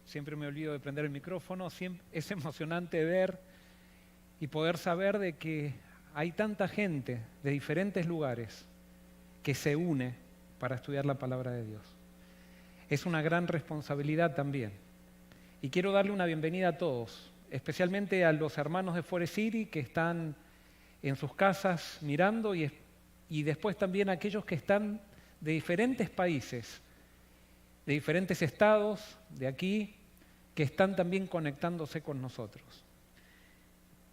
Siempre me olvido de prender el micrófono. Es emocionante ver y poder saber de que hay tanta gente de diferentes lugares que se une para estudiar la palabra de Dios. Es una gran responsabilidad también. Y quiero darle una bienvenida a todos, especialmente a los hermanos de Forest City que están en sus casas mirando y después también a aquellos que están de diferentes países, de diferentes estados, de aquí, que están también conectándose con nosotros.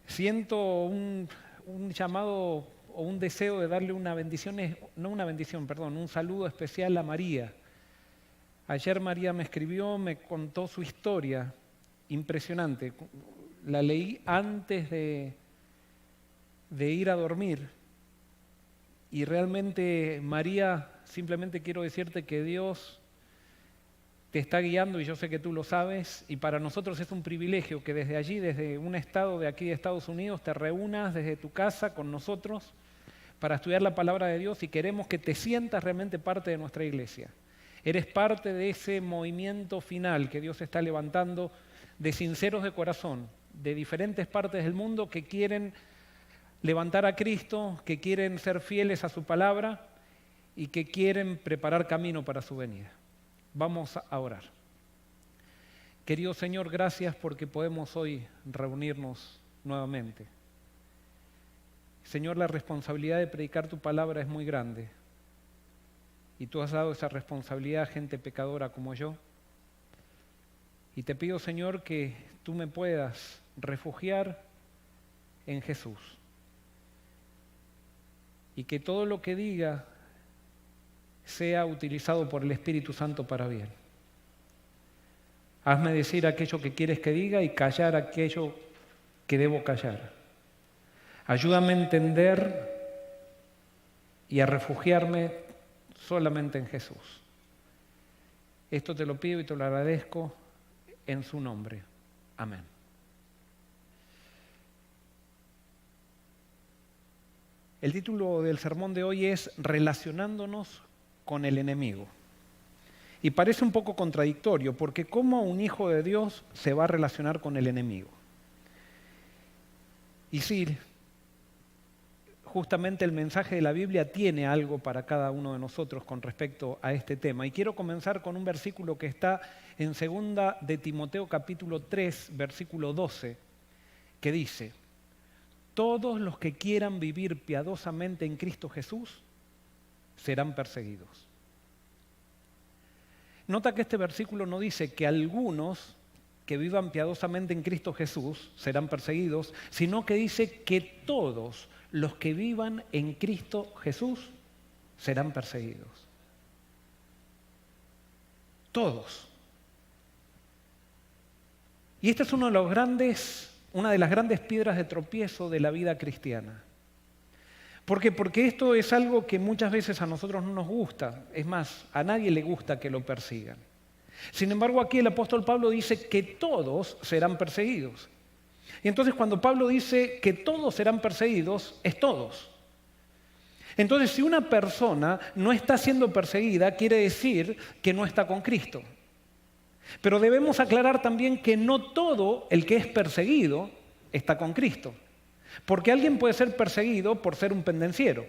Siento un llamado o un deseo de darle una bendición, un saludo especial a María. Ayer María me escribió, me contó su historia, impresionante. La leí antes de ir a dormir. Y realmente, María, simplemente quiero decirte que Dios te está guiando y yo sé que tú lo sabes, y para nosotros es un privilegio que desde allí, desde un estado de aquí de Estados Unidos, te reúnas desde tu casa con nosotros para estudiar la palabra de Dios, y queremos que te sientas realmente parte de nuestra iglesia. Eres parte de ese movimiento final que Dios está levantando de sinceros de corazón, de diferentes partes del mundo que quieren levantar a Cristo, que quieren ser fieles a su palabra y que quieren preparar camino para su venida. Vamos a orar. Querido Señor, gracias porque podemos hoy reunirnos nuevamente. Señor, la responsabilidad de predicar tu palabra es muy grande y tú has dado esa responsabilidad a gente pecadora como yo. Y te pido, Señor, que tú me puedas refugiar en Jesús y que todo lo que diga sea utilizado por el Espíritu Santo para bien. Hazme decir aquello que quieres que diga y callar aquello que debo callar. Ayúdame a entender y a refugiarme solamente en Jesús. Esto te lo pido y te lo agradezco en su nombre. Amén. El título del sermón de hoy es Relacionándonos con el enemigo. Y parece un poco contradictorio, porque ¿cómo un hijo de Dios se va a relacionar con el enemigo? Y sí, justamente el mensaje de la Biblia tiene algo para cada uno de nosotros con respecto a este tema. Y quiero comenzar con un versículo que está en 2 de Timoteo capítulo 3, versículo 12, que dice: todos los que quieran vivir piadosamente en Cristo Jesús serán perseguidos. Nota que este versículo no dice que algunos que vivan piadosamente en Cristo Jesús serán perseguidos, sino que dice que todos los que vivan en Cristo Jesús serán perseguidos. Todos. Y esta es una de las grandes piedras de tropiezo de la vida cristiana. ¿Por qué? Porque esto es algo que muchas veces a nosotros no nos gusta. Es más, a nadie le gusta que lo persigan. Sin embargo, aquí el apóstol Pablo dice que todos serán perseguidos. Y entonces cuando Pablo dice que todos serán perseguidos, es todos. Entonces, si una persona no está siendo perseguida, quiere decir que no está con Cristo. Pero debemos aclarar también que no todo el que es perseguido está con Cristo. Porque alguien puede ser perseguido por ser un pendenciero.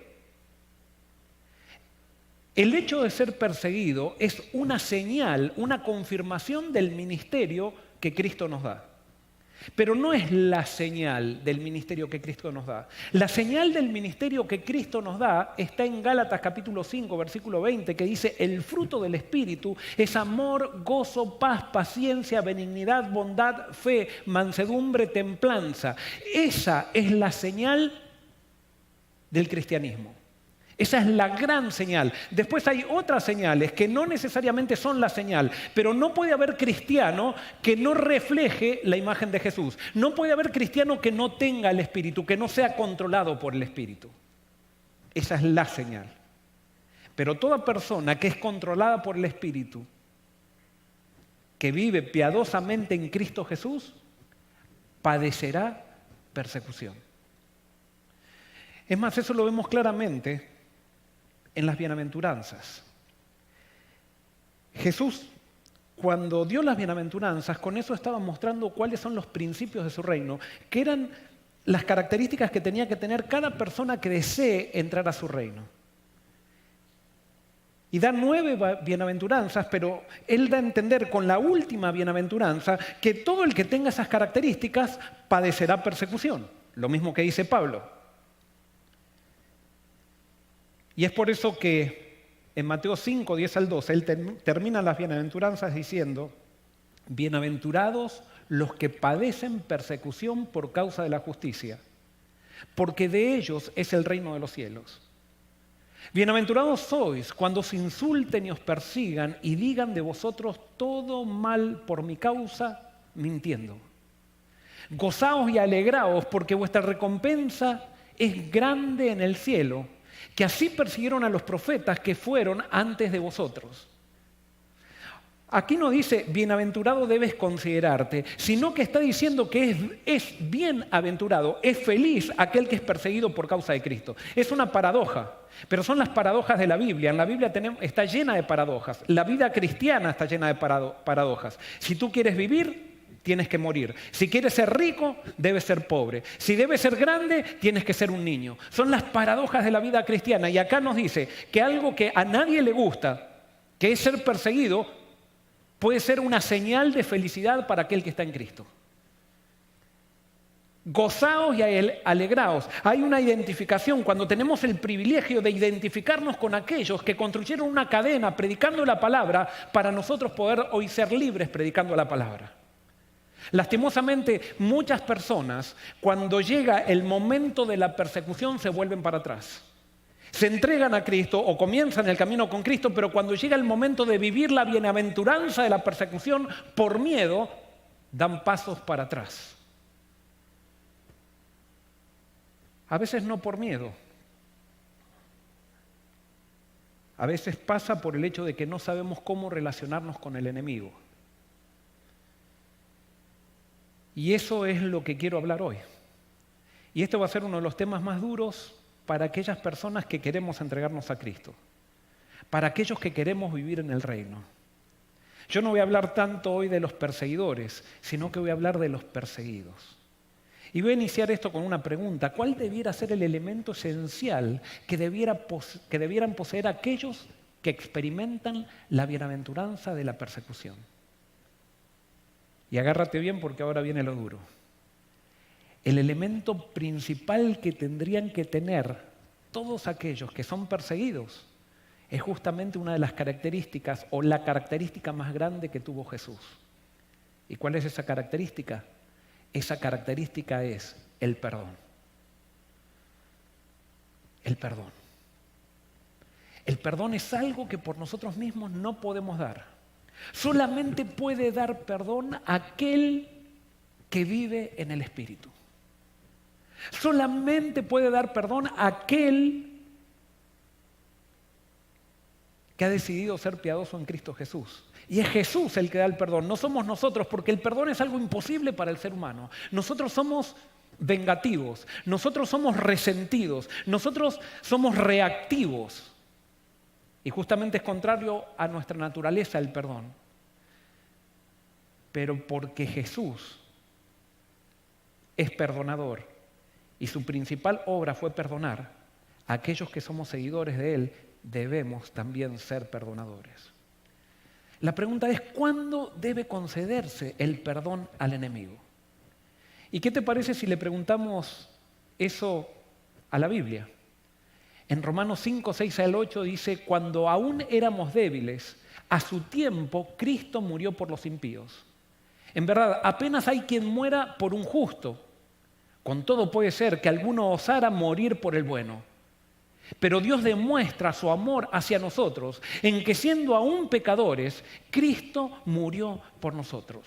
El hecho de ser perseguido es una señal, una confirmación del ministerio que Cristo nos da. Pero no es la señal del ministerio que Cristo nos da. La señal del ministerio que Cristo nos da está en Gálatas capítulo 5, versículo 20, que dice: el fruto del Espíritu es amor, gozo, paz, paciencia, benignidad, bondad, fe, mansedumbre, templanza. Esa es la señal del cristianismo. Esa es la gran señal. Después hay otras señales que no necesariamente son la señal, pero no puede haber cristiano que no refleje la imagen de Jesús. No puede haber cristiano que no tenga el Espíritu, que no sea controlado por el Espíritu. Esa es la señal. Pero toda persona que es controlada por el Espíritu, que vive piadosamente en Cristo Jesús, padecerá persecución. Es más, eso lo vemos claramente en las bienaventuranzas. Jesús cuando dio las bienaventuranzas, con eso estaba mostrando cuáles son los principios de su reino, que eran las características que tenía que tener cada persona que desee entrar a su reino. Y da 9 bienaventuranzas, pero él da a entender con la última bienaventuranza que todo el que tenga esas características padecerá persecución. Lo mismo que dice Pablo. Y es por eso que en Mateo 5, 10 al 12, él termina las bienaventuranzas diciendo: bienaventurados los que padecen persecución por causa de la justicia, porque de ellos es el reino de los cielos. Bienaventurados sois cuando os insulten y os persigan y digan de vosotros todo mal por mi causa, mintiendo. Gozaos y alegraos, porque vuestra recompensa es grande en el cielo, que así persiguieron a los profetas que fueron antes de vosotros. Aquí no dice bienaventurado debes considerarte, sino que está diciendo que es bienaventurado, es feliz aquel que es perseguido por causa de Cristo. Es una paradoja, pero son las paradojas de la Biblia. En la Biblia está llena de paradojas. La vida cristiana está llena de paradojas. Si tú quieres vivir, tienes que morir. Si quieres ser rico, debes ser pobre. Si debes ser grande, tienes que ser un niño. Son las paradojas de la vida cristiana. Y acá nos dice que algo que a nadie le gusta, que es ser perseguido, puede ser una señal de felicidad para aquel que está en Cristo. Gozaos y alegraos. Hay una identificación cuando tenemos el privilegio de identificarnos con aquellos que construyeron una cadena predicando la palabra para nosotros poder hoy ser libres predicando la palabra. Lastimosamente, muchas personas, cuando llega el momento de la persecución, se vuelven para atrás. Se entregan a Cristo o comienzan el camino con Cristo, pero cuando llega el momento de vivir la bienaventuranza de la persecución, por miedo, dan pasos para atrás. A veces no por miedo. A veces pasa por el hecho de que no sabemos cómo relacionarnos con el enemigo. Y eso es lo que quiero hablar hoy. Y esto va a ser uno de los temas más duros para aquellas personas que queremos entregarnos a Cristo, para aquellos que queremos vivir en el reino. Yo no voy a hablar tanto hoy de los perseguidores, sino que voy a hablar de los perseguidos. Y voy a iniciar esto con una pregunta: ¿cuál debiera ser el elemento esencial que debieran poseer aquellos que experimentan la bienaventuranza de la persecución? Y agárrate bien porque ahora viene lo duro. El elemento principal que tendrían que tener todos aquellos que son perseguidos es justamente una de las características o la característica más grande que tuvo Jesús. ¿Y cuál es esa característica? Esa característica es el perdón. El perdón. El perdón es algo que por nosotros mismos no podemos dar. Solamente puede dar perdón aquel que vive en el Espíritu. Solamente puede dar perdón aquel que ha decidido ser piadoso en Cristo Jesús. Y es Jesús el que da el perdón, no somos nosotros, porque el perdón es algo imposible para el ser humano. Nosotros somos vengativos, nosotros somos resentidos, nosotros somos reactivos. Y justamente es contrario a nuestra naturaleza el perdón. Pero porque Jesús es perdonador, y su principal obra fue perdonar, a aquellos que somos seguidores de Él debemos también ser perdonadores. La pregunta es: ¿cuándo debe concederse el perdón al enemigo? ¿Y qué te parece si le preguntamos eso a la Biblia? En Romanos 5, 6 al 8 dice: cuando aún éramos débiles, a su tiempo Cristo murió por los impíos. En verdad, apenas hay quien muera por un justo. Con todo puede ser que alguno osara morir por el bueno. Pero Dios demuestra su amor hacia nosotros en que, siendo aún pecadores, Cristo murió por nosotros.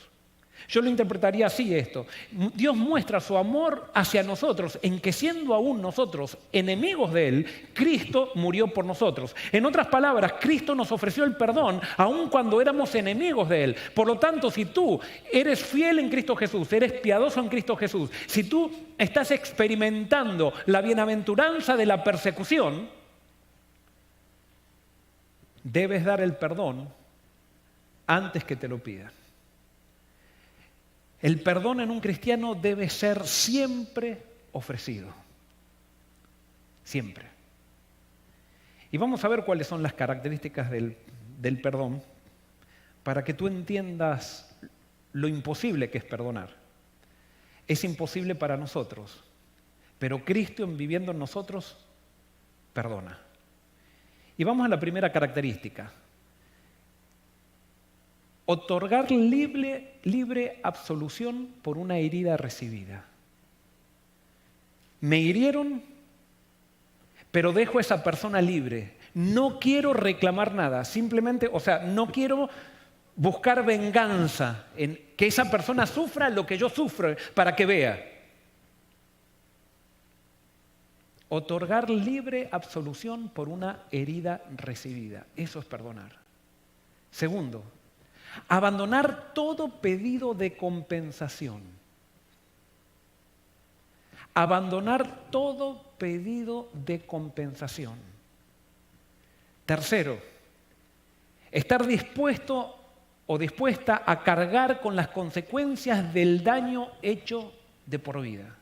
Yo lo interpretaría así esto: Dios muestra su amor hacia nosotros en que, siendo aún nosotros enemigos de Él, Cristo murió por nosotros. En otras palabras, Cristo nos ofreció el perdón aun cuando éramos enemigos de Él. Por lo tanto, si tú eres fiel en Cristo Jesús, eres piadoso en Cristo Jesús, si tú estás experimentando la bienaventuranza de la persecución, debes dar el perdón antes que te lo pidan. El perdón en un cristiano debe ser siempre ofrecido. Siempre. Y vamos a ver cuáles son las características del perdón para que tú entiendas lo imposible que es perdonar. Es imposible para nosotros, pero Cristo, viviendo en nosotros, perdona. Y vamos a la primera característica. Otorgar libre absolución por una herida recibida. Me hirieron, pero dejo a esa persona libre. No quiero reclamar nada, simplemente, no quiero buscar venganza en que esa persona sufra lo que yo sufro para que vea. Otorgar libre absolución por una herida recibida. Eso es perdonar. Segundo, abandonar todo pedido de compensación. Abandonar todo pedido de compensación. Tercero, estar dispuesto o dispuesta a cargar con las consecuencias del daño hecho de por vida.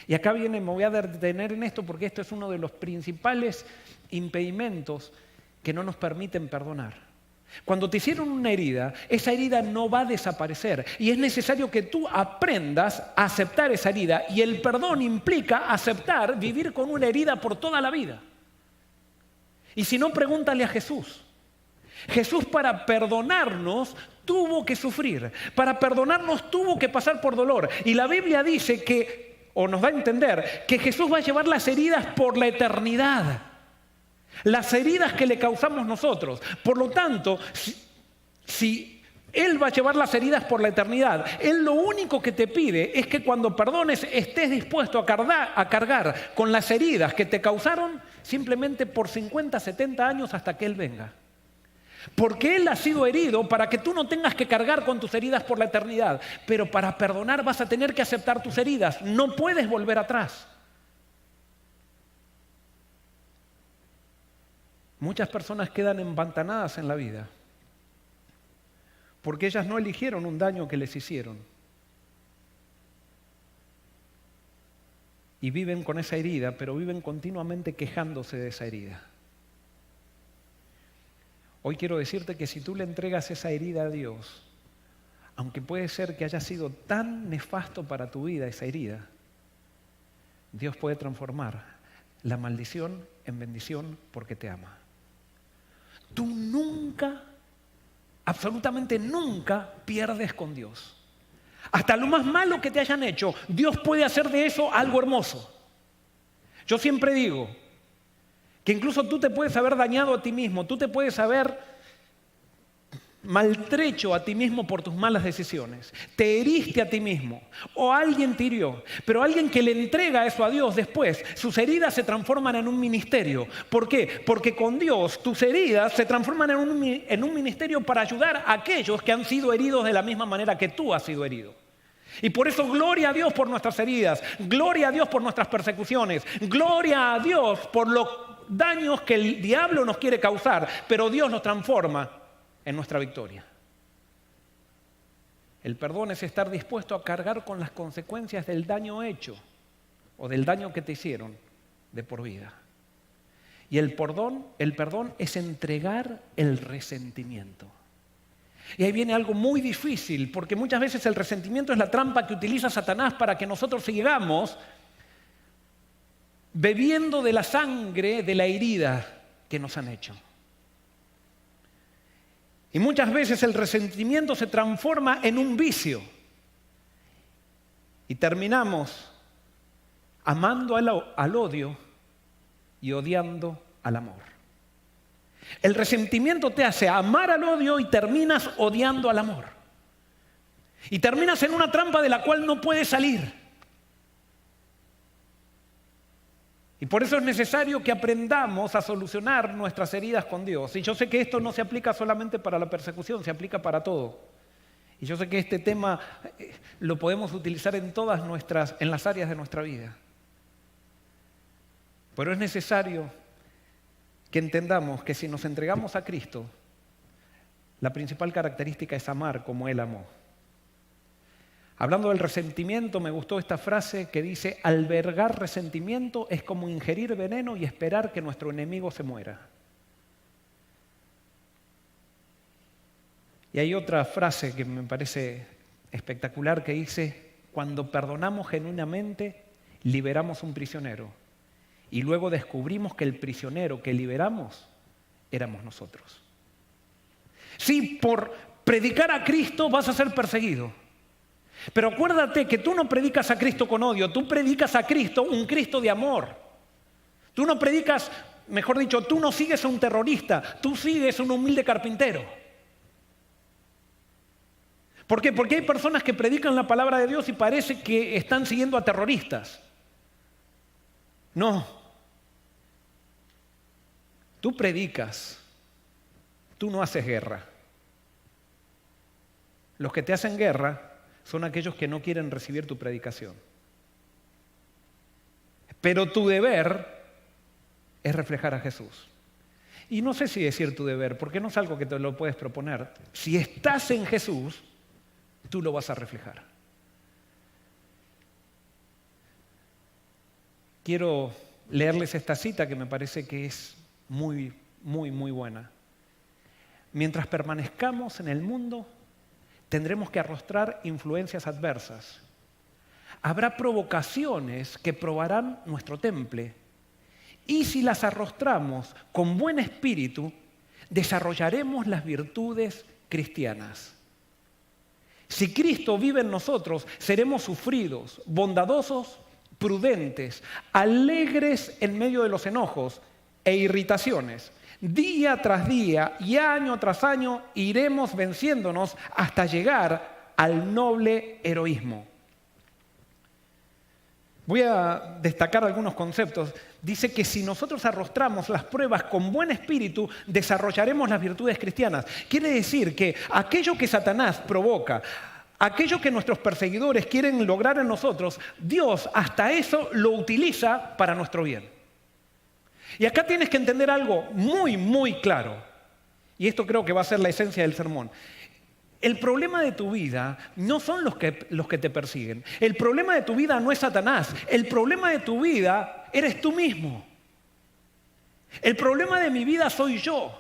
Y acá me voy a detener en esto porque esto es uno de los principales impedimentos que no nos permiten perdonar. Cuando te hicieron una herida, esa herida no va a desaparecer y es necesario que tú aprendas a aceptar esa herida, y el perdón implica aceptar vivir con una herida por toda la vida. Y si no, pregúntale a Jesús. Jesús, para perdonarnos tuvo que sufrir, para perdonarnos tuvo que pasar por dolor, y la Biblia dice que, o nos da a entender, que Jesús va a llevar las heridas por la eternidad. Las heridas que le causamos nosotros. Por lo tanto, si Él va a llevar las heridas por la eternidad, Él lo único que te pide es que cuando perdones estés dispuesto a cargar con las heridas que te causaron simplemente por 50, 70 años hasta que Él venga. Porque Él ha sido herido para que tú no tengas que cargar con tus heridas por la eternidad. Pero para perdonar vas a tener que aceptar tus heridas. No puedes volver atrás. Muchas personas quedan empantanadas en la vida porque ellas no eligieron un daño que les hicieron. Y viven con esa herida, pero viven continuamente quejándose de esa herida. Hoy quiero decirte que si tú le entregas esa herida a Dios, aunque puede ser que haya sido tan nefasto para tu vida esa herida, Dios puede transformar la maldición en bendición porque te ama. Tú nunca, absolutamente nunca pierdes con Dios. Hasta lo más malo que te hayan hecho, Dios puede hacer de eso algo hermoso. Yo siempre digo que incluso tú te puedes haber dañado a ti mismo, tú te puedes haber maltrecho a ti mismo por tus malas decisiones, te heriste a ti mismo o alguien te hirió, pero alguien que le entrega eso a Dios después, sus heridas se transforman en un ministerio. ¿Por qué? Porque con Dios tus heridas se transforman en un ministerio para ayudar a aquellos que han sido heridos de la misma manera que tú has sido herido. Y por eso gloria a Dios por nuestras heridas, gloria a Dios por nuestras persecuciones, gloria a Dios por los daños que el diablo nos quiere causar, pero Dios nos transforma en nuestra victoria. El perdón es estar dispuesto a cargar con las consecuencias del daño hecho o del daño que te hicieron de por vida. Y el perdón es entregar el resentimiento. Y ahí viene algo muy difícil, porque muchas veces el resentimiento es la trampa que utiliza Satanás para que nosotros sigamos bebiendo de la sangre de la herida que nos han hecho. Y muchas veces el resentimiento se transforma en un vicio. Y terminamos amando al odio y odiando al amor. El resentimiento te hace amar al odio y terminas odiando al amor. Y terminas en una trampa de la cual no puedes salir. Y por eso es necesario que aprendamos a solucionar nuestras heridas con Dios. Y yo sé que esto no se aplica solamente para la persecución, se aplica para todo. Y yo sé que este tema lo podemos utilizar en las áreas de nuestra vida. Pero es necesario que entendamos que si nos entregamos a Cristo, La principal característica es amar como Él amó. Hablando del resentimiento, me gustó esta frase que dice: albergar resentimiento es como ingerir veneno y esperar que nuestro enemigo se muera. Y hay otra frase que me parece espectacular que dice: cuando perdonamos genuinamente, liberamos un prisionero. Y luego descubrimos que el prisionero que liberamos éramos nosotros. Sí, por predicar a Cristo vas a ser perseguido. Pero acuérdate que tú no predicas a Cristo con odio, tú predicas a Cristo, un Cristo de amor. Tú no predicas, mejor dicho, tú no sigues a un terrorista, tú sigues a un humilde carpintero. ¿Por qué? Porque hay personas que predican la palabra de Dios y parece que están siguiendo a terroristas. No. Tú predicas, tú no haces guerra. Los que te hacen guerra son aquellos que no quieren recibir tu predicación. Pero tu deber es reflejar a Jesús. Y no sé si decir tu deber, porque no es algo que te lo puedes proponer. Si estás en Jesús, tú lo vas a reflejar. Quiero leerles esta cita que me parece que es muy, muy, muy buena. Mientras permanezcamos en el mundo, tendremos que arrostrar influencias adversas. Habrá provocaciones que probarán nuestro temple. Y si las arrostramos con buen espíritu, desarrollaremos las virtudes cristianas. Si Cristo vive en nosotros, seremos sufridos, bondadosos, prudentes, alegres en medio de los enojos e irritaciones. Día tras día y año tras año iremos venciéndonos hasta llegar al noble heroísmo. Voy a destacar algunos conceptos. Dice que si nosotros arrostramos las pruebas con buen espíritu, desarrollaremos las virtudes cristianas. Quiere decir que aquello que Satanás provoca, aquello que nuestros perseguidores quieren lograr en nosotros, Dios hasta eso lo utiliza para nuestro bien. Y acá tienes que entender algo muy, muy claro. Y esto creo que va a ser la esencia del sermón. El problema de tu vida no son los que te persiguen. El problema de tu vida no es Satanás. El problema de tu vida eres tú mismo. El problema de mi vida soy yo.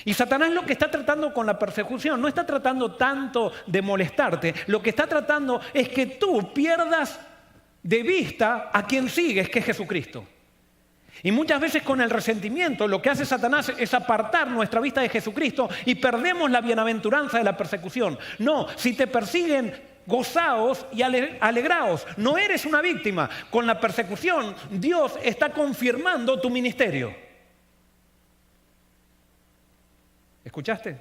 Y Satanás lo que está tratando con la persecución no está tratando tanto de molestarte. Lo que está tratando es que tú pierdas de vista a quien sigues, que es Jesucristo. Y muchas veces con el resentimiento lo que hace Satanás es apartar nuestra vista de Jesucristo y perdemos la bienaventuranza de la persecución. No, si te persiguen, gozaos y alegraos. No eres una víctima. Con la persecución, Dios está confirmando tu ministerio. ¿Escuchaste?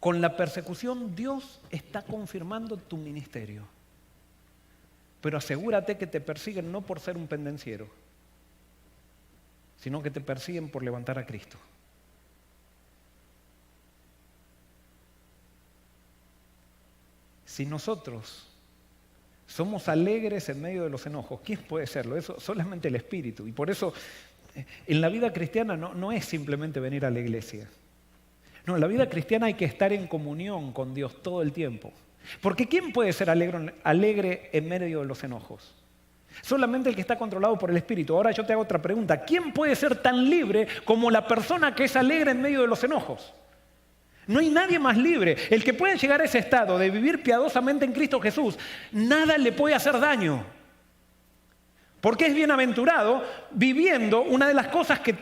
Con la persecución, Dios está confirmando tu ministerio. Pero asegúrate que te persiguen no por ser un pendenciero, sino que te persiguen por levantar a Cristo. Si nosotros somos alegres en medio de los enojos, ¿quién puede serlo? Eso solamente el Espíritu. Y por eso en la vida cristiana no es simplemente venir a la iglesia. No, en la vida cristiana hay que estar en comunión con Dios todo el tiempo. Porque ¿quién puede ser alegre en medio de los enojos? Solamente el que está controlado por el Espíritu. Ahora yo te hago otra pregunta. ¿Quién puede ser tan libre como la persona que es alegre en medio de los enojos? No hay nadie más libre. El que puede llegar a ese estado de vivir piadosamente en Cristo Jesús, nada le puede hacer daño. Porque es bienaventurado viviendo una de las cosas que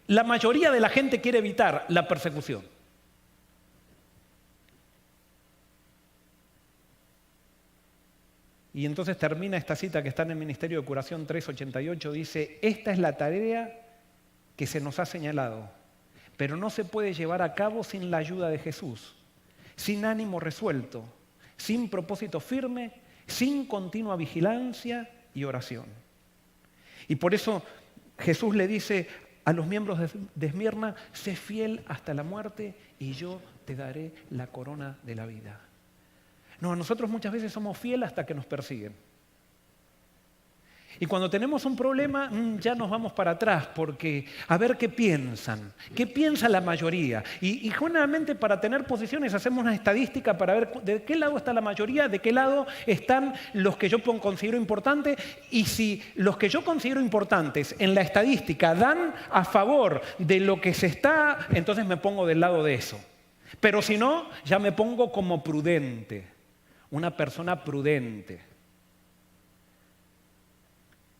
la mayoría de la gente quiere evitar, la persecución. Y entonces termina esta cita que está en el Ministerio de Curación 3:88, dice: esta es la tarea que se nos ha señalado, pero no se puede llevar a cabo sin la ayuda de Jesús, sin ánimo resuelto, sin propósito firme, sin continua vigilancia y oración. Y por eso Jesús le dice a los miembros de Esmirna: sé fiel hasta la muerte y yo te daré la corona de la vida. No, nosotros muchas veces somos fieles hasta que nos persiguen. Y cuando tenemos un problema, ya nos vamos para atrás, porque a ver qué piensan, qué piensa la mayoría. Y generalmente para tener posiciones hacemos una estadística para ver de qué lado está la mayoría, de qué lado están los que yo considero importantes, y si los que yo considero importantes en la estadística dan a favor de lo que se está, entonces me pongo del lado de eso. Pero si no, ya me pongo como prudente, una persona prudente.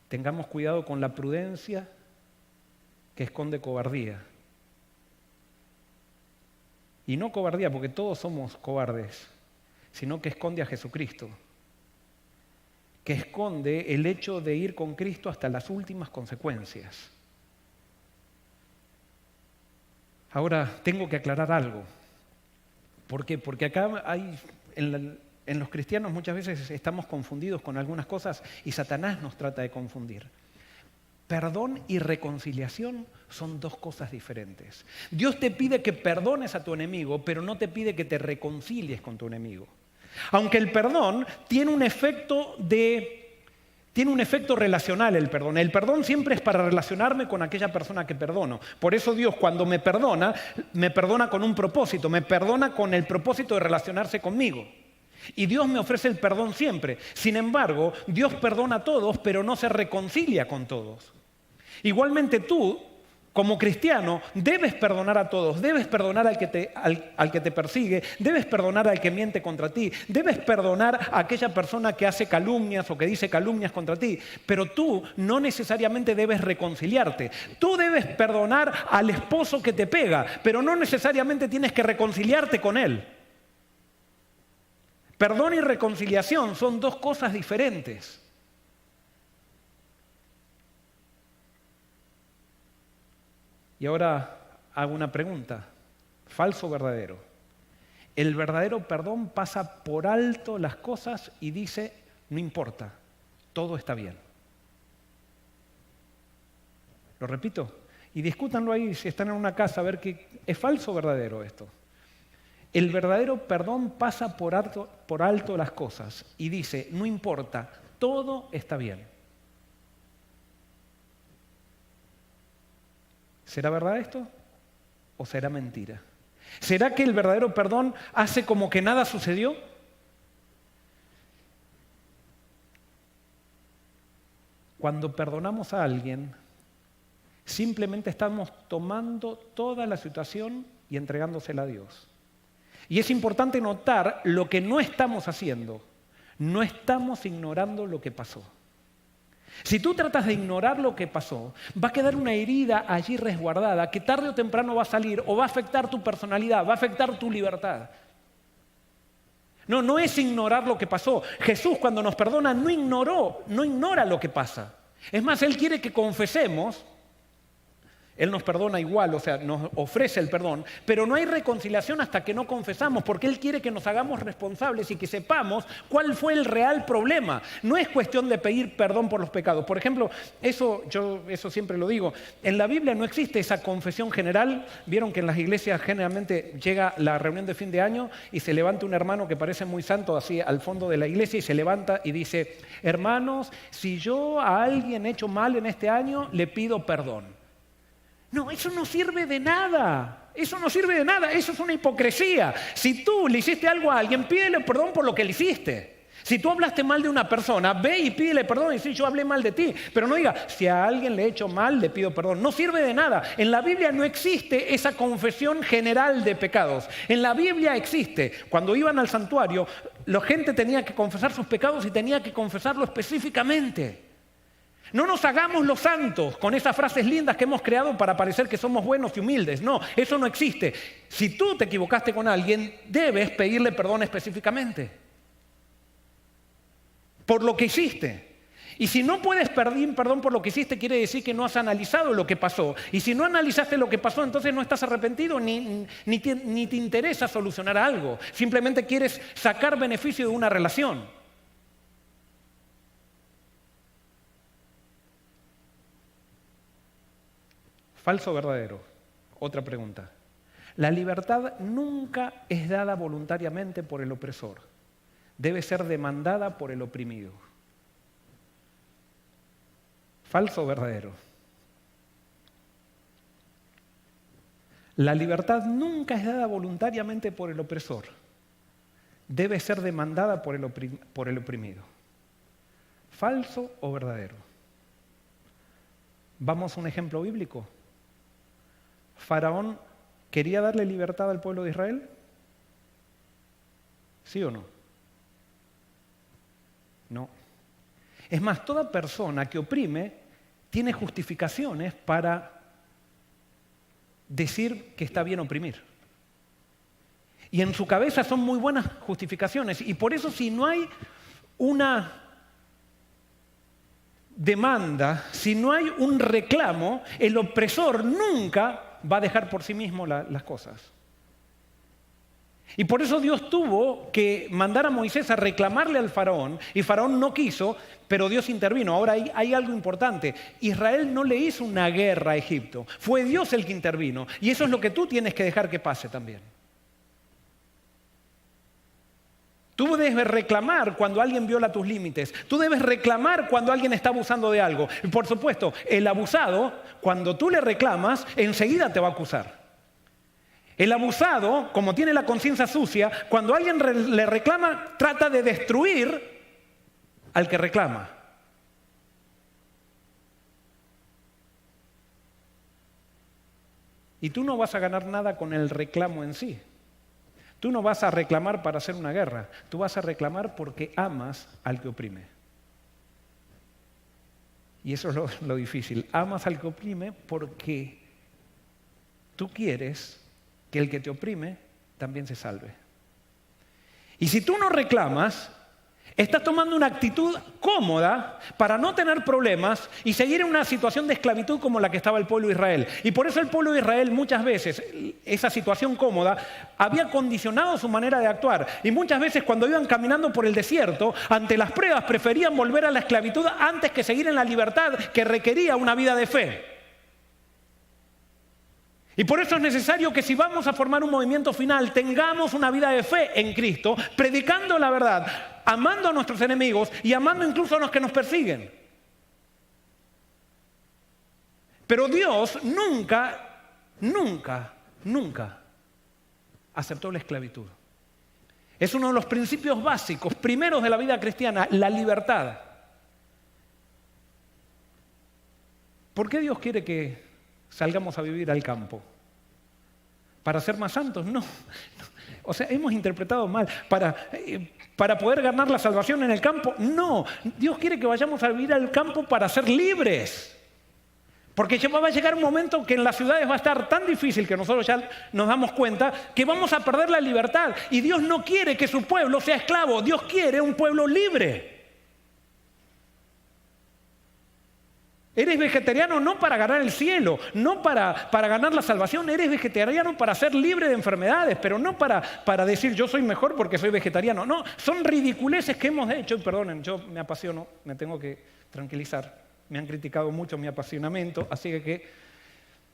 Tengamos cuidado con la prudencia que esconde cobardía. Y no cobardía, porque todos somos cobardes, sino que esconde a Jesucristo, que esconde el hecho de ir con Cristo hasta las últimas consecuencias. Ahora, tengo que aclarar algo. ¿Por qué? Porque acá hay, en los cristianos muchas veces estamos confundidos con algunas cosas y Satanás nos trata de confundir. Perdón y reconciliación son dos cosas diferentes. Dios te pide que perdones a tu enemigo, pero no te pide que te reconcilies con tu enemigo. Aunque el perdón tiene un efecto relacional, el perdón. El perdón siempre es para relacionarme con aquella persona que perdono. Por eso Dios, cuando me perdona con un propósito, me perdona con el propósito de relacionarse conmigo. Y Dios me ofrece el perdón siempre. Sin embargo, Dios perdona a todos, pero no se reconcilia con todos. Igualmente tú, como cristiano, debes perdonar a todos. Debes perdonar al que te persigue. Debes perdonar al que miente contra ti. Debes perdonar a aquella persona que hace calumnias o que dice calumnias contra ti. Pero tú no necesariamente debes reconciliarte. Tú debes perdonar al esposo que te pega, pero no necesariamente tienes que reconciliarte con él. Perdón y reconciliación son dos cosas diferentes. Y ahora hago una pregunta. ¿Falso o verdadero? El verdadero perdón pasa por alto las cosas y dice, no importa, todo está bien. Lo repito. Y discútanlo ahí si están en una casa a ver qué es falso o verdadero esto. El verdadero perdón pasa por alto las cosas y dice, no importa, todo está bien. ¿Será verdad esto o será mentira? ¿Será que el verdadero perdón hace como que nada sucedió? Cuando perdonamos a alguien, simplemente estamos tomando toda la situación y entregándosela a Dios. Y es importante notar lo que no estamos haciendo. No estamos ignorando lo que pasó. Si tú tratas de ignorar lo que pasó, va a quedar una herida allí resguardada que tarde o temprano va a salir o va a afectar tu personalidad, va a afectar tu libertad. No es ignorar lo que pasó. Jesús cuando nos perdona no ignora lo que pasa. Es más, Él quiere que confesemos. Él nos perdona igual, o sea, nos ofrece el perdón, pero no hay reconciliación hasta que no confesamos, porque Él quiere que nos hagamos responsables y que sepamos cuál fue el real problema. No es cuestión de pedir perdón por los pecados. Por ejemplo, eso siempre lo digo, en la Biblia no existe esa confesión general. Vieron que en las iglesias generalmente llega la reunión de fin de año y se levanta un hermano que parece muy santo así al fondo de la iglesia y se levanta y dice, hermanos, si yo a alguien he hecho mal en este año, le pido perdón. No, eso no sirve de nada. Eso no sirve de nada. Eso es una hipocresía. Si tú le hiciste algo a alguien, pídele perdón por lo que le hiciste. Si tú hablaste mal de una persona, ve y pídele perdón y dice, yo hablé mal de ti. Pero no diga, si a alguien le he hecho mal, le pido perdón. No sirve de nada. En la Biblia no existe esa confesión general de pecados. En la Biblia existe. Cuando iban al santuario, la gente tenía que confesar sus pecados y tenía que confesarlo específicamente. No nos hagamos los santos con esas frases lindas que hemos creado para parecer que somos buenos y humildes. No, eso no existe. Si tú te equivocaste con alguien, debes pedirle perdón específicamente por lo que hiciste. Y si no puedes pedir perdón por lo que hiciste, quiere decir que no has analizado lo que pasó. Y si no analizaste lo que pasó, entonces no estás arrepentido ni te interesa solucionar algo. Simplemente quieres sacar beneficio de una relación. ¿Falso o verdadero? Otra pregunta. La libertad nunca es dada voluntariamente por el opresor. Debe ser demandada por el oprimido. ¿Falso o verdadero? La libertad nunca es dada voluntariamente por el opresor. Debe ser demandada por el oprimido. ¿Falso o verdadero? Vamos a un ejemplo bíblico. ¿Faraón quería darle libertad al pueblo de Israel? ¿Sí o no? No. Es más, toda persona que oprime tiene justificaciones para decir que está bien oprimir. Y en su cabeza son muy buenas justificaciones. Y por eso si no hay una demanda, si no hay un reclamo, el opresor nunca va a dejar por sí mismo las cosas. Y por eso Dios tuvo que mandar a Moisés a reclamarle al faraón, y faraón no quiso, pero Dios intervino. Ahora hay algo importante. Israel no le hizo una guerra a Egipto, fue Dios el que intervino. Y eso es lo que tú tienes que dejar que pase también. Tú debes reclamar cuando alguien viola tus límites. Tú debes reclamar cuando alguien está abusando de algo. Y por supuesto, el abusado, cuando tú le reclamas, enseguida te va a acusar. El abusado, como tiene la conciencia sucia, cuando alguien le reclama, trata de destruir al que reclama. Y tú no vas a ganar nada con el reclamo en sí. Tú no vas a reclamar para hacer una guerra. Tú vas a reclamar porque amas al que oprime. Y eso es lo difícil. Amas al que oprime porque tú quieres que el que te oprime también se salve. Y si tú no reclamas, estás tomando una actitud cómoda para no tener problemas y seguir en una situación de esclavitud como la que estaba el pueblo de Israel. Y por eso el pueblo de Israel muchas veces, esa situación cómoda, había condicionado su manera de actuar. Y muchas veces cuando iban caminando por el desierto, ante las pruebas preferían volver a la esclavitud antes que seguir en la libertad que requería una vida de fe. Y por eso es necesario que si vamos a formar un movimiento final, tengamos una vida de fe en Cristo, predicando la verdad, amando a nuestros enemigos y amando incluso a los que nos persiguen. Pero Dios nunca aceptó la esclavitud. Es uno de los principios básicos, primeros de la vida cristiana, la libertad. ¿Por qué Dios quiere que salgamos a vivir al campo? ¿Para ser más santos? No. O sea, hemos interpretado mal. ¿Para poder ganar la salvación en el campo? No. Dios quiere que vayamos a vivir al campo para ser libres. Porque va a llegar un momento que en las ciudades va a estar tan difícil que nosotros ya nos damos cuenta que vamos a perder la libertad. Y Dios no quiere que su pueblo sea esclavo. Dios quiere un pueblo libre. Eres vegetariano no para ganar el cielo, no para ganar la salvación. Eres vegetariano para ser libre de enfermedades, pero no para decir yo soy mejor porque soy vegetariano. No, son ridiculeces que hemos hecho. Y perdonen, yo me apasiono, me tengo que tranquilizar. Me han criticado mucho mi apasionamiento, así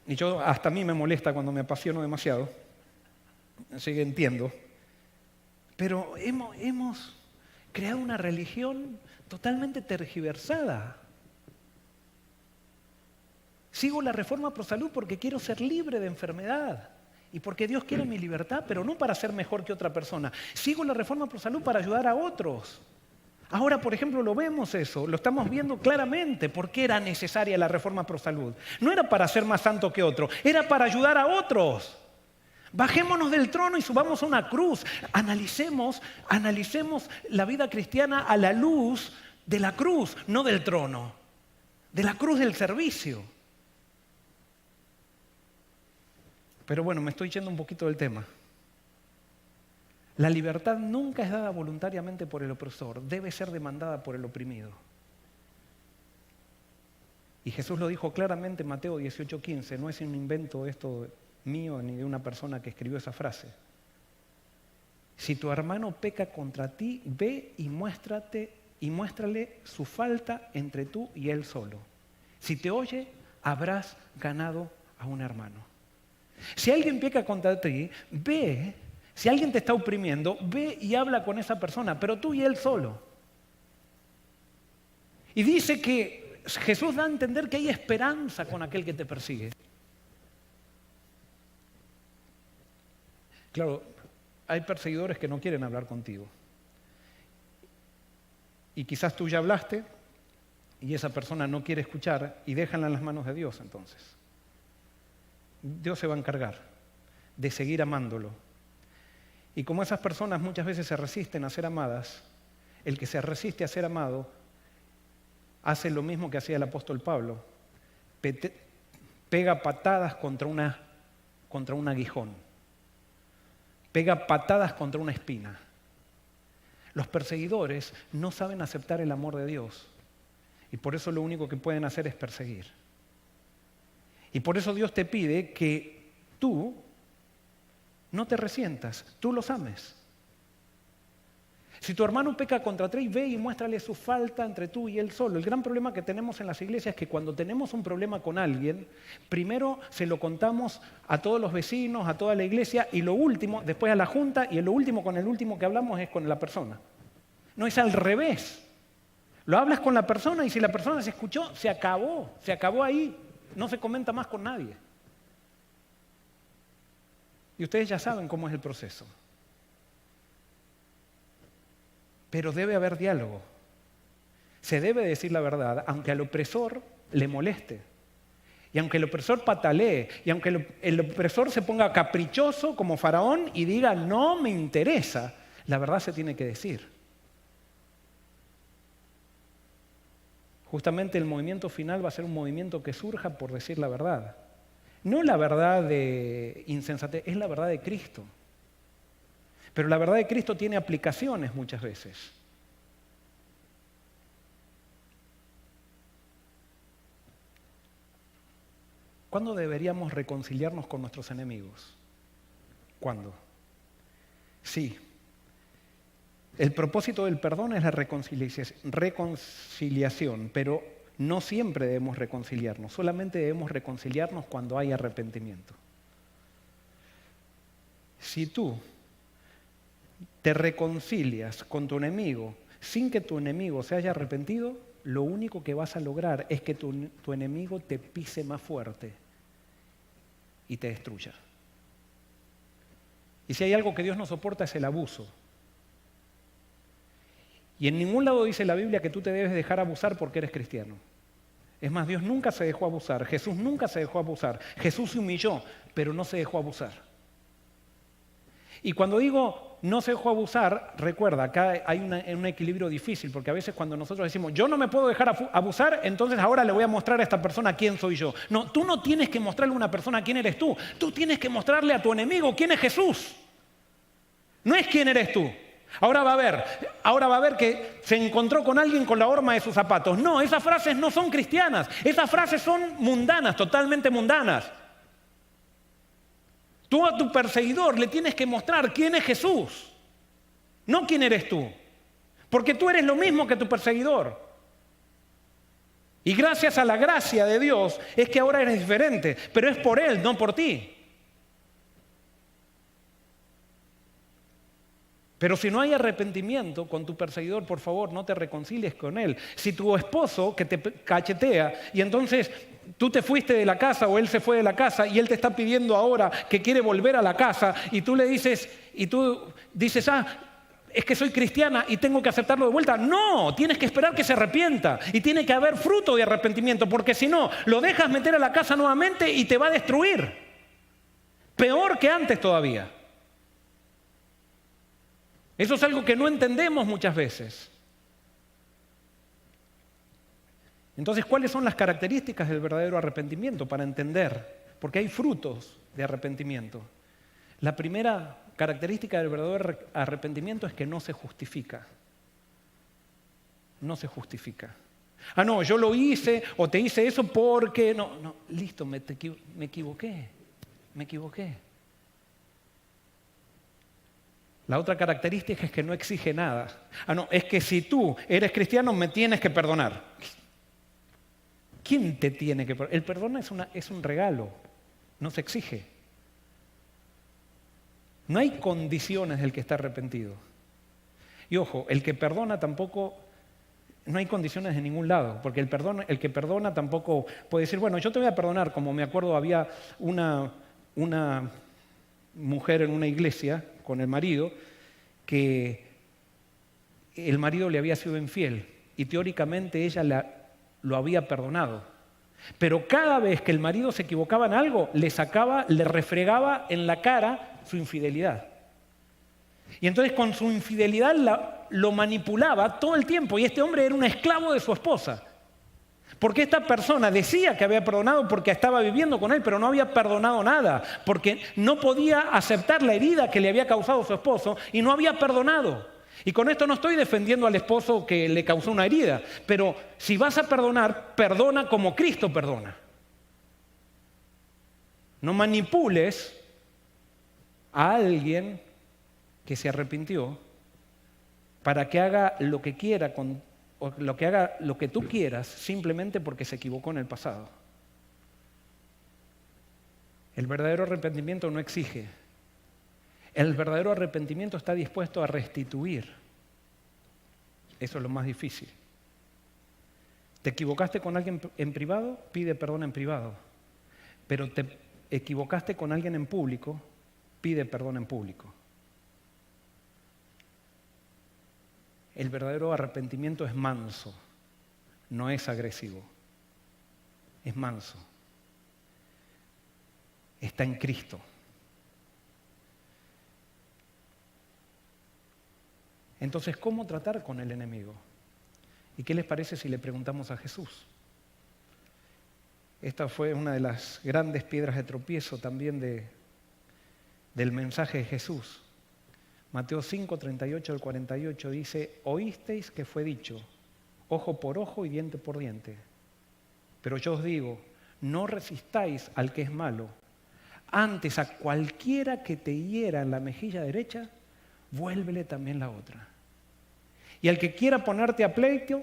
y yo hasta a mí me molesta cuando me apasiono demasiado. Así que entiendo. Pero hemos creado una religión totalmente tergiversada. Sigo la reforma pro salud porque quiero ser libre de enfermedad y porque Dios quiere mi libertad, pero no para ser mejor que otra persona. Sigo la reforma pro salud para ayudar a otros. Ahora, por ejemplo, lo vemos eso, lo estamos viendo claramente. ¿Por qué era necesaria la reforma pro salud? No era para ser más santo que otro, era para ayudar a otros. Bajémonos del trono y subamos a una cruz. Analicemos la vida cristiana a la luz de la cruz, no del trono, de la cruz del servicio. Pero bueno, me estoy yendo un poquito del tema. La libertad nunca es dada voluntariamente por el opresor, debe ser demandada por el oprimido. Y Jesús lo dijo claramente en Mateo 18:15, no es un invento esto mío ni de una persona que escribió esa frase. Si tu hermano peca contra ti, ve y muéstrale su falta entre tú y él solo. Si te oye, habrás ganado a un hermano. Si alguien peca contra ti, ve, si alguien te está oprimiendo, ve y habla con esa persona, pero tú y él solo. Y dice que Jesús da a entender que hay esperanza con aquel que te persigue. Claro, hay perseguidores que no quieren hablar contigo. Y quizás tú ya hablaste y esa persona no quiere escuchar y déjala en las manos de Dios entonces. Dios se va a encargar de seguir amándolo. Y como esas personas muchas veces se resisten a ser amadas, el que se resiste a ser amado hace lo mismo que hacía el apóstol Pablo. Pega patadas contra un aguijón. Pega patadas contra una espina. Los perseguidores no saben aceptar el amor de Dios y por eso lo único que pueden hacer es perseguir. Y por eso Dios te pide que tú no te resientas, tú los ames. Si tu hermano peca contra ti, ve y muéstrale su falta entre tú y él solo. El gran problema que tenemos en las iglesias es que cuando tenemos un problema con alguien, primero se lo contamos a todos los vecinos, a toda la iglesia, y lo último, después a la junta, y lo último con el último que hablamos es con la persona. No, es al revés. Lo hablas con la persona y si la persona se escuchó, se acabó ahí. No se comenta más con nadie. Y ustedes ya saben cómo es el proceso. Pero debe haber diálogo. Se debe decir la verdad, aunque al opresor le moleste. Y aunque el opresor patalee, y aunque el opresor se ponga caprichoso como Faraón y diga, no me interesa, la verdad se tiene que decir. Justamente el movimiento final va a ser un movimiento que surja por decir la verdad. No la verdad de insensatez, es la verdad de Cristo. Pero la verdad de Cristo tiene aplicaciones muchas veces. ¿Cuándo deberíamos reconciliarnos con nuestros enemigos? ¿Cuándo? Sí. El propósito del perdón es la reconciliación, pero no siempre debemos reconciliarnos, solamente debemos reconciliarnos cuando hay arrepentimiento. Si tú te reconcilias con tu enemigo sin que tu enemigo se haya arrepentido, lo único que vas a lograr es que tu enemigo te pise más fuerte y te destruya. Y si hay algo que Dios no soporta es el abuso. Y en ningún lado dice la Biblia que tú te debes dejar abusar porque eres cristiano. Es más, Dios nunca se dejó abusar, Jesús nunca se dejó abusar. Jesús se humilló, pero no se dejó abusar. Y cuando digo no se dejó abusar, recuerda, acá hay un equilibrio difícil, porque a veces cuando nosotros decimos yo no me puedo dejar abusar, entonces ahora le voy a mostrar a esta persona quién soy yo. No, tú no tienes que mostrarle a una persona quién eres tú, tú tienes que mostrarle a tu enemigo quién es Jesús. No es quién eres tú. Ahora va a ver que se encontró con alguien con la horma de sus zapatos. No, esas frases no son cristianas, esas frases son mundanas, totalmente mundanas. Tú a tu perseguidor le tienes que mostrar quién es Jesús, no quién eres tú. Porque tú eres lo mismo que tu perseguidor. Y gracias a la gracia de Dios es que ahora eres diferente, pero es por Él, no por ti. Pero si no hay arrepentimiento con tu perseguidor, por favor, no te reconcilies con él. Si tu esposo que te cachetea y entonces tú te fuiste de la casa o él se fue de la casa y él te está pidiendo ahora que quiere volver a la casa y tú dices, es que soy cristiana y tengo que aceptarlo de vuelta. No, tienes que esperar que se arrepienta y tiene que haber fruto de arrepentimiento, porque si no, lo dejas meter a la casa nuevamente y te va a destruir. Peor que antes todavía. Eso es algo que no entendemos muchas veces. Entonces, ¿cuáles son las características del verdadero arrepentimiento para entender? Porque hay frutos de arrepentimiento. La primera característica del verdadero arrepentimiento es que no se justifica. No se justifica. Ah, no, yo lo hice o te hice eso porque... No, listo, me equivoqué. La otra característica es que no exige nada. Ah, no, es que si tú eres cristiano me tienes que perdonar. ¿Quién te tiene que perdonar? El perdón es un regalo, no se exige. No hay condiciones del que está arrepentido. Y ojo, el que perdona tampoco no hay condiciones de ningún lado, porque el que perdona tampoco puede decir, bueno, yo te voy a perdonar, como me acuerdo había una mujer en una iglesia con el marido, que el marido le había sido infiel y teóricamente ella lo había perdonado. Pero cada vez que el marido se equivocaba en algo, le refregaba en la cara su infidelidad. Y entonces con su infidelidad lo manipulaba todo el tiempo y este hombre era un esclavo de su esposa. Porque esta persona decía que había perdonado porque estaba viviendo con él, pero no había perdonado nada, porque no podía aceptar la herida que le había causado su esposo y no había perdonado. Y con esto no estoy defendiendo al esposo que le causó una herida, pero si vas a perdonar, perdona como Cristo perdona. No manipules a alguien que se arrepintió para que haga lo que quiera o que haga lo que tú quieras simplemente porque se equivocó en el pasado. El verdadero arrepentimiento no exige. El verdadero arrepentimiento está dispuesto a restituir. Eso es lo más difícil. ¿Te equivocaste con alguien en privado? Pide perdón en privado. Pero te equivocaste con alguien en público, pide perdón en público. El verdadero arrepentimiento es manso, no es agresivo, es manso. Está en Cristo. Entonces, ¿cómo tratar con el enemigo? ¿Y qué les parece si le preguntamos a Jesús? Esta fue una de las grandes piedras de tropiezo también del mensaje de Jesús. Mateo 5, 38 al 48 dice, oísteis que fue dicho, ojo por ojo y diente por diente. Pero yo os digo, no resistáis al que es malo. Antes a cualquiera que te hiera en la mejilla derecha, vuélvele también la otra. Y al que quiera ponerte a pleito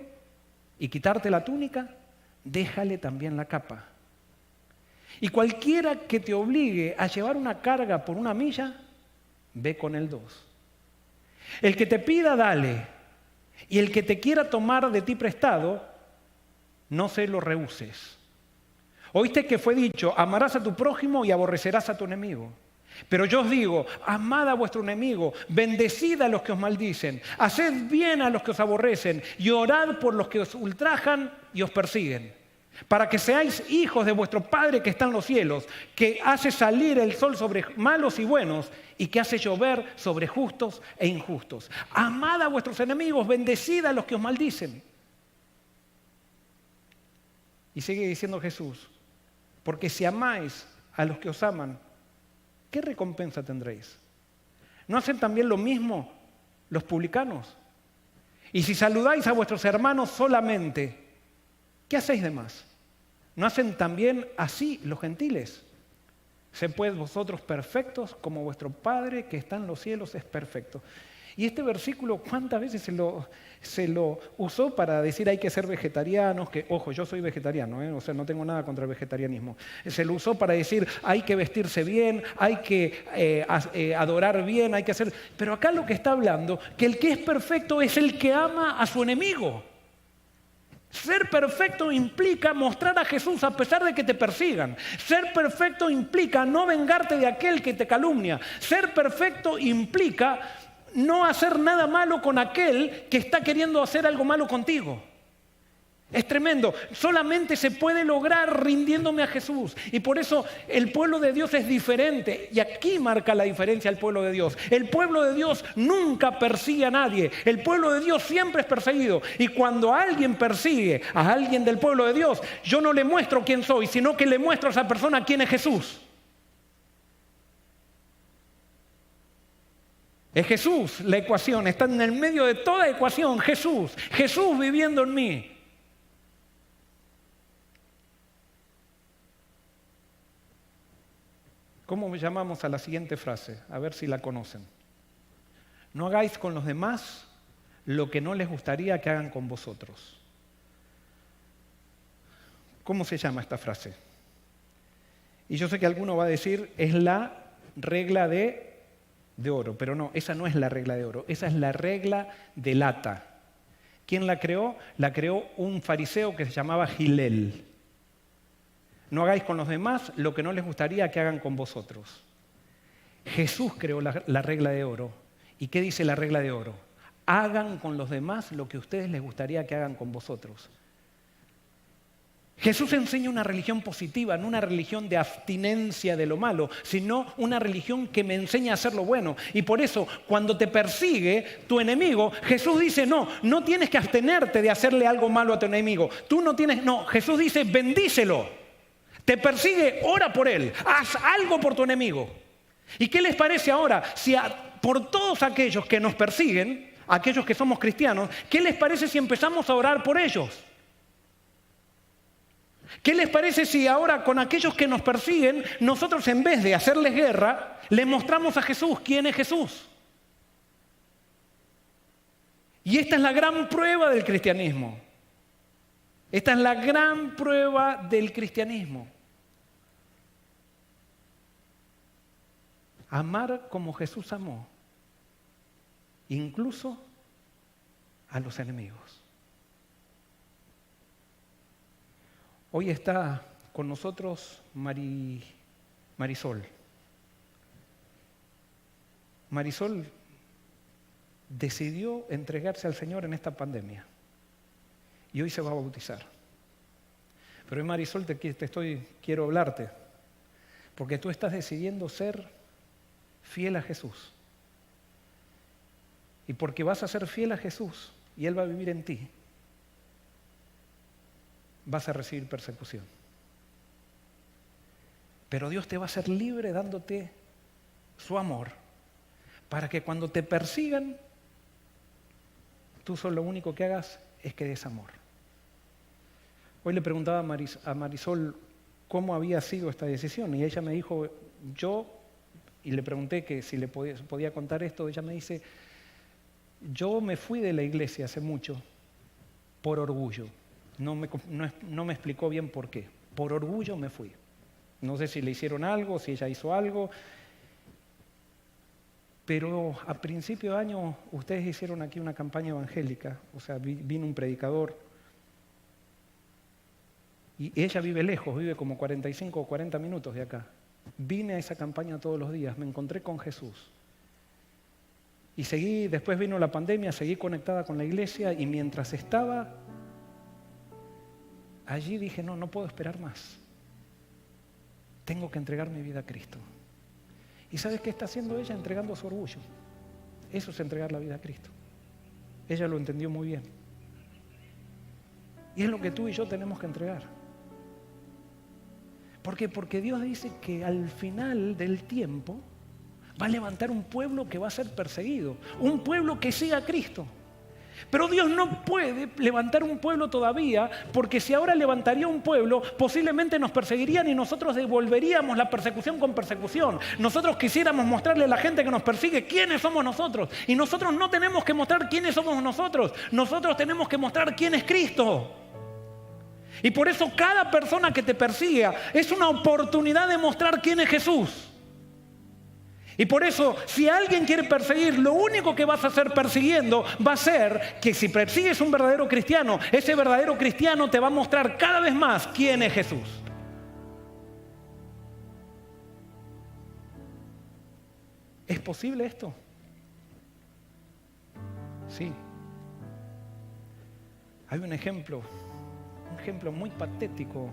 y quitarte la túnica, déjale también la capa. Y cualquiera que te obligue a llevar una carga por una milla, ve con él 2. El que te pida, dale. Y el que te quiera tomar de ti prestado, no se lo rehuses. Oíste que fue dicho, amarás a tu prójimo y aborrecerás a tu enemigo. Pero yo os digo, amad a vuestro enemigo, bendecid a los que os maldicen, haced bien a los que os aborrecen y orad por los que os ultrajan y os persiguen. Para que seáis hijos de vuestro Padre que está en los cielos, que hace salir el sol sobre malos y buenos y que hace llover sobre justos e injustos. Amad a vuestros enemigos, bendecid a los que os maldicen. Y sigue diciendo Jesús, porque si amáis a los que os aman, ¿qué recompensa tendréis? ¿No hacen también lo mismo los publicanos? Y si saludáis a vuestros hermanos solamente, ¿qué hacéis de más? ¿No hacen también así los gentiles? Sed pues vosotros perfectos como vuestro Padre que está en los cielos es perfecto. Y este versículo, ¿cuántas veces se lo usó para decir hay que ser vegetarianos? Que, ojo, yo soy vegetariano, o sea, no tengo nada contra el vegetarianismo. Se lo usó para decir hay que vestirse bien, hay que adorar bien, hay que hacer... Pero acá lo que está hablando, que el que es perfecto es el que ama a su enemigo. Ser perfecto implica mostrar a Jesús a pesar de que te persigan. Ser perfecto implica no vengarte de aquel que te calumnia. Ser perfecto implica no hacer nada malo con aquel que está queriendo hacer algo malo contigo. Es tremendo. Solamente se puede lograr rindiéndome a Jesús. Y por eso el pueblo de Dios es diferente. Y aquí marca la diferencia el pueblo de Dios. El pueblo de Dios nunca persigue a nadie. El pueblo de Dios siempre es perseguido. Y cuando alguien persigue a alguien del pueblo de Dios, yo no le muestro quién soy, sino que le muestro a esa persona quién es Jesús. Es Jesús la ecuación. Está en el medio de toda ecuación. Jesús. Jesús viviendo en mí. ¿Cómo llamamos a la siguiente frase? A ver si la conocen. No hagáis con los demás lo que no les gustaría que hagan con vosotros. ¿Cómo se llama esta frase? Y yo sé que alguno va a decir, es la regla de oro, pero no, esa no es la regla de oro, esa es la regla de lata. ¿Quién la creó? La creó un fariseo que se llamaba Gilel. No hagáis con los demás lo que no les gustaría que hagan con vosotros. Jesús creó la regla de oro. ¿Y qué dice la regla de oro? Hagan con los demás lo que a ustedes les gustaría que hagan con vosotros. Jesús enseña una religión positiva, no una religión de abstinencia de lo malo, sino una religión que me enseña a hacer lo bueno. Y por eso, cuando te persigue tu enemigo, Jesús dice, no tienes que abstenerte de hacerle algo malo a tu enemigo. Jesús dice, bendícelo. Te persigue, ora por él, haz algo por tu enemigo. ¿Y qué les parece ahora si por todos aquellos que nos persiguen, aquellos que somos cristianos, qué les parece si empezamos a orar por ellos? ¿Qué les parece si ahora con aquellos que nos persiguen, nosotros en vez de hacerles guerra, les mostramos a Jesús quién es Jesús? Y esta es la gran prueba del cristianismo. Esta es la gran prueba del cristianismo. Amar como Jesús amó, incluso a los enemigos. Hoy está con nosotros Marisol. Marisol decidió entregarse al Señor en esta pandemia y hoy se va a bautizar. Pero hoy, Marisol, quiero hablarte porque tú estás decidiendo ser fiel a Jesús. Y porque vas a ser fiel a Jesús y Él va a vivir en ti, vas a recibir persecución. Pero Dios te va a hacer libre dándote su amor para que cuando te persigan, tú solo lo único que hagas es que des amor. Hoy le preguntaba a Marisol cómo había sido esta decisión y ella me dijo, y le pregunté que si le podía contar esto, ella me dice, yo me fui de la iglesia hace mucho por orgullo. No me explicó bien por qué. Por orgullo me fui. No sé si le hicieron algo, si ella hizo algo. Pero a principio de año ustedes hicieron aquí una campaña evangélica. O sea, vino un predicador. Y ella vive lejos, vive como 45 o 40 minutos de acá. Vine a esa campaña todos los días, me encontré con Jesús. Y después vino la pandemia, seguí conectada con la iglesia y mientras estaba allí dije, no puedo esperar más. Tengo que entregar mi vida a Cristo. ¿Y sabes qué está haciendo ella? Entregando su orgullo. Eso es entregar la vida a Cristo. Ella lo entendió muy bien. Y es lo que tú y yo tenemos que entregar. ¿Por qué? Porque Dios dice que al final del tiempo va a levantar un pueblo que va a ser perseguido. Un pueblo que siga a Cristo. Pero Dios no puede levantar un pueblo todavía, porque si ahora levantaría un pueblo, posiblemente nos perseguirían y nosotros devolveríamos la persecución con persecución. Nosotros quisiéramos mostrarle a la gente que nos persigue quiénes somos nosotros. Y nosotros no tenemos que mostrar quiénes somos nosotros. Nosotros tenemos que mostrar quién es Cristo. Y por eso cada persona que te persiga es una oportunidad de mostrar quién es Jesús. Y por eso, si alguien quiere perseguir, lo único que vas a hacer persiguiendo va a ser que si persigues un verdadero cristiano, ese verdadero cristiano te va a mostrar cada vez más quién es Jesús. ¿Es posible esto? Sí. Hay un ejemplo muy patético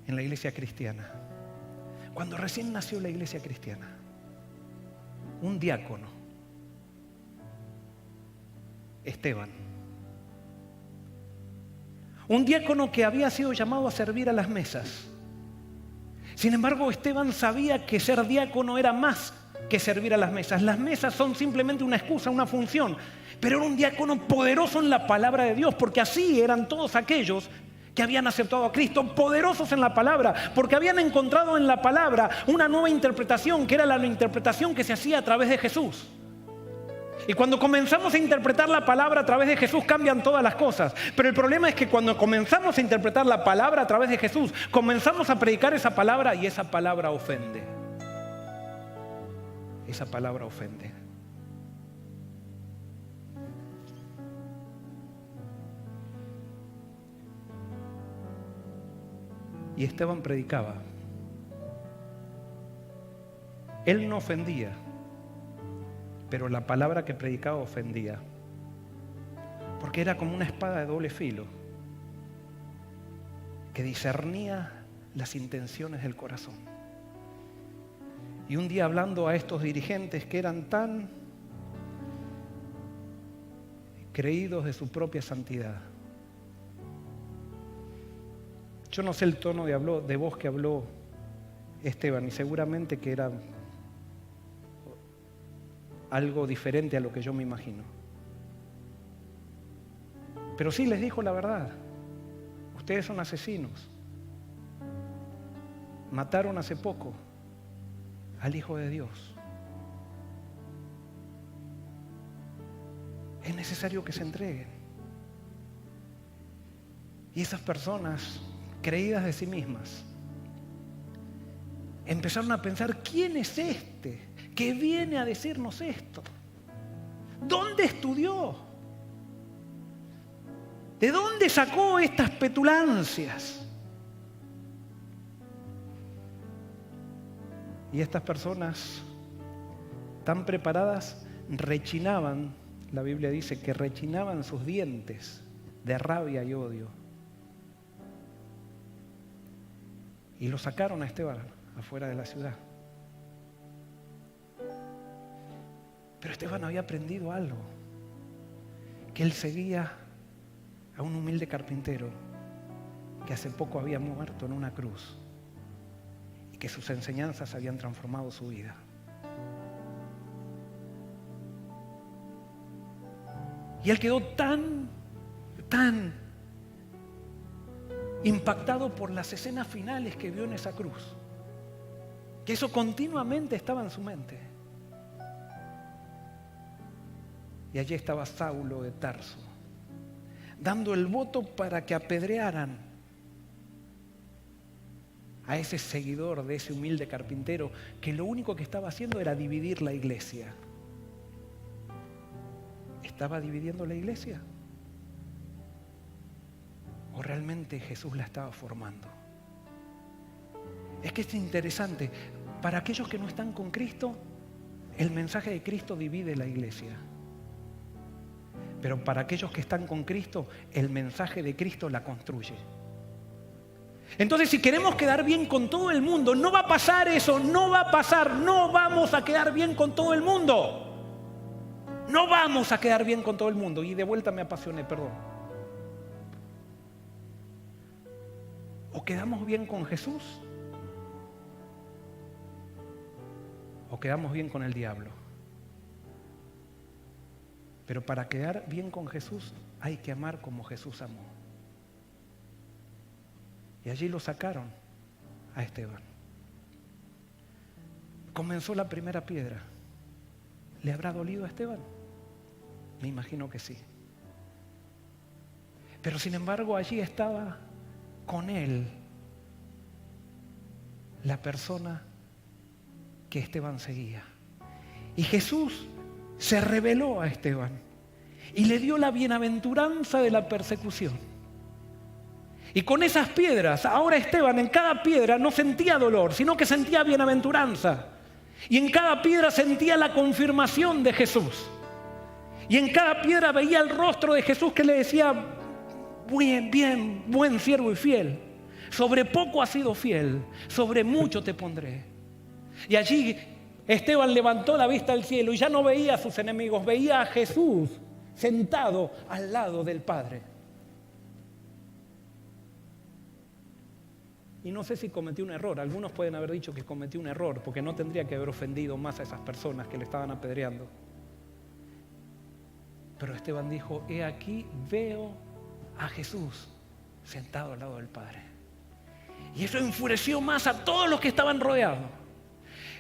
en la iglesia cristiana. Cuando recién nació la iglesia cristiana, un diácono, Esteban, un diácono que había sido llamado a servir a las mesas. Sin embargo, Esteban sabía que ser diácono era más que servir a las mesas. Las mesas son simplemente una excusa, una función, pero era un diácono poderoso en la palabra de Dios, porque así eran todos aquellos que habían aceptado a Cristo, poderosos en la palabra, porque habían encontrado en la palabra una nueva interpretación, que era la interpretación que se hacía a través de Jesús. Y cuando comenzamos a interpretar la palabra a través de Jesús, cambian todas las cosas. Pero el problema es que cuando comenzamos a interpretar la palabra a través de Jesús, comenzamos a predicar esa palabra y esa palabra ofende. Esa palabra ofende. Y Esteban predicaba. Él no ofendía, pero la palabra que predicaba ofendía. Porque era como una espada de doble filo, que discernía las intenciones del corazón. Y un día, hablando a estos dirigentes que eran tan creídos de su propia santidad, yo no sé el tono de voz que habló Esteban, y seguramente que era algo diferente a lo que yo me imagino. Pero sí les dijo la verdad. Ustedes son asesinos. Mataron hace poco al Hijo de Dios. Es necesario que se entreguen. Y esas personas, creídas de sí mismas, empezaron a pensar: ¿quién es este que viene a decirnos esto? ¿Dónde estudió? ¿De dónde sacó estas petulancias? Y estas personas tan preparadas rechinaban, la Biblia dice que rechinaban sus dientes de rabia y odio. Y lo sacaron a Esteban afuera de la ciudad. Pero Esteban había aprendido algo, que él seguía a un humilde carpintero que hace poco había muerto en una cruz y que sus enseñanzas habían transformado su vida. Y él quedó tan impactado por las escenas finales que vio en esa cruz, que eso continuamente estaba en su mente. Y allí estaba Saulo de Tarso, dando el voto para que apedrearan a ese seguidor de ese humilde carpintero, que lo único que estaba haciendo era dividir la iglesia. ¿Estaba dividiendo la iglesia? ¿O realmente Jesús la estaba formando? Es que es interesante. Para aquellos que no están con Cristo, el mensaje de Cristo divide la iglesia. Pero para aquellos que están con Cristo, el mensaje de Cristo la construye. Entonces, si queremos quedar bien con todo el mundo, no va a pasar eso, no va a pasar, no vamos a quedar bien con todo el mundo. No vamos a quedar bien con todo el mundo. Y de vuelta me apasioné, perdón. O quedamos bien con Jesús, o quedamos bien con el diablo. Pero para quedar bien con Jesús hay que amar como Jesús amó. Y allí lo sacaron a Esteban. Comenzó la primera piedra. ¿Le habrá dolido a Esteban? Me imagino que sí. Pero sin embargo allí estaba con él la persona que Esteban seguía. Y Jesús se reveló a Esteban y le dio la bienaventuranza de la persecución. Y con esas piedras, ahora Esteban en cada piedra no sentía dolor, sino que sentía bienaventuranza. Y en cada piedra sentía la confirmación de Jesús. Y en cada piedra veía el rostro de Jesús que le decía: bien, buen siervo y fiel. Sobre poco has sido fiel, sobre mucho te pondré. Y allí Esteban levantó la vista al cielo y ya no veía a sus enemigos, veía a Jesús sentado al lado del Padre. Y no sé si cometió un error. Algunos pueden haber dicho que cometió un error porque no tendría que haber ofendido más a esas personas que le estaban apedreando. Pero Esteban dijo: he aquí, veo a Jesús sentado al lado del Padre. Y eso enfureció más a todos los que estaban rodeados.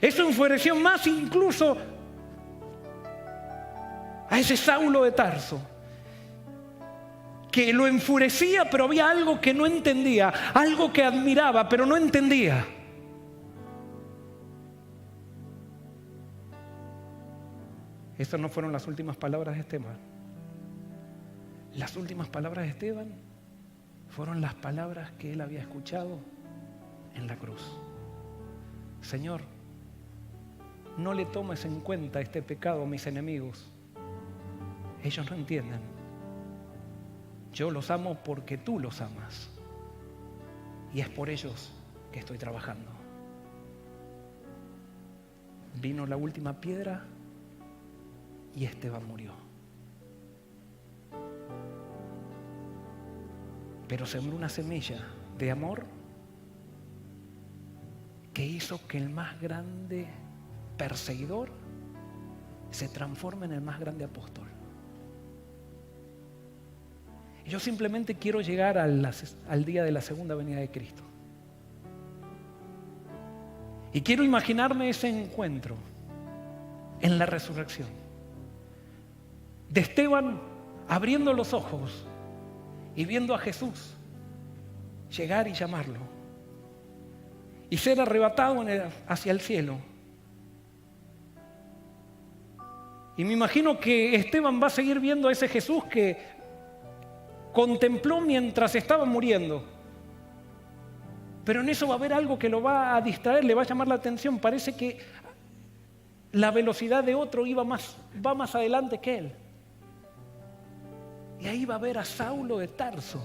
Eso enfureció más incluso a ese Saulo de Tarso, que lo enfurecía, pero había algo que no entendía, algo que admiraba, pero no entendía. Estas no fueron las últimas palabras de Esteban. Las últimas palabras de Esteban fueron las palabras que él había escuchado en la cruz. Señor, no le tomes en cuenta este pecado a mis enemigos. Ellos no entienden. Yo los amo porque tú los amas. Y es por ellos que estoy trabajando. Vino la última piedra y Esteban murió. Pero sembró una semilla de amor que hizo que el más grande perseguidor se transforme en el más grande apóstol. Yo simplemente quiero llegar al día de la segunda venida de Cristo. Y quiero imaginarme ese encuentro en la resurrección. De Esteban abriendo los ojos y viendo a Jesús llegar y llamarlo. Y ser arrebatado hacia el cielo. Y me imagino que Esteban va a seguir viendo a ese Jesús que contempló mientras estaba muriendo. Pero en eso va a haber algo que lo va a distraer, le va a llamar la atención. Parece que la velocidad de otro va más adelante que él. Y ahí va a ver a Saulo de Tarso.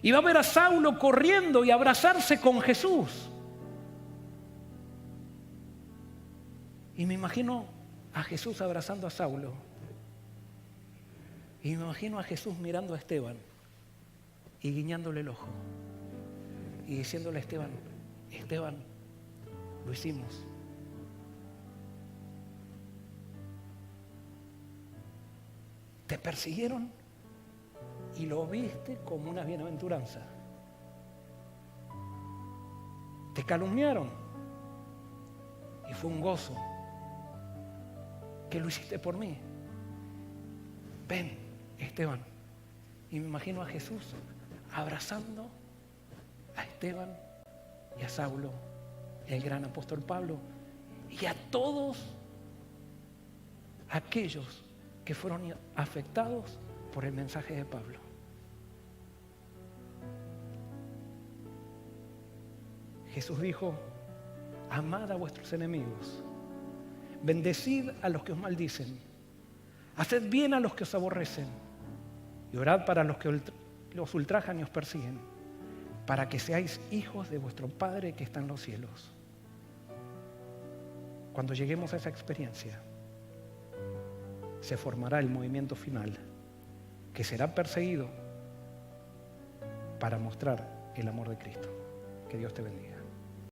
Y va a ver a Saulo corriendo y abrazarse con Jesús. Y me imagino a Jesús abrazando a Saulo. Y me imagino a Jesús mirando a Esteban y guiñándole el ojo. Y diciéndole a Esteban, Esteban, lo hicimos. Te persiguieron y lo viste como una bienaventuranza. Te calumniaron y fue un gozo que lo hiciste por mí. Ven, Esteban. Y me imagino a Jesús abrazando a Esteban y a Saulo, el gran apóstol Pablo, y a todos aquellos que fueron afectados por el mensaje de Pablo. Jesús dijo, amad a vuestros enemigos, bendecid a los que os maldicen, haced bien a los que os aborrecen y orad para los que os ultrajan y os persiguen, para que seáis hijos de vuestro Padre que está en los cielos. Cuando lleguemos a esa experiencia, se formará el movimiento final, que será perseguido para mostrar el amor de Cristo. Que Dios te bendiga.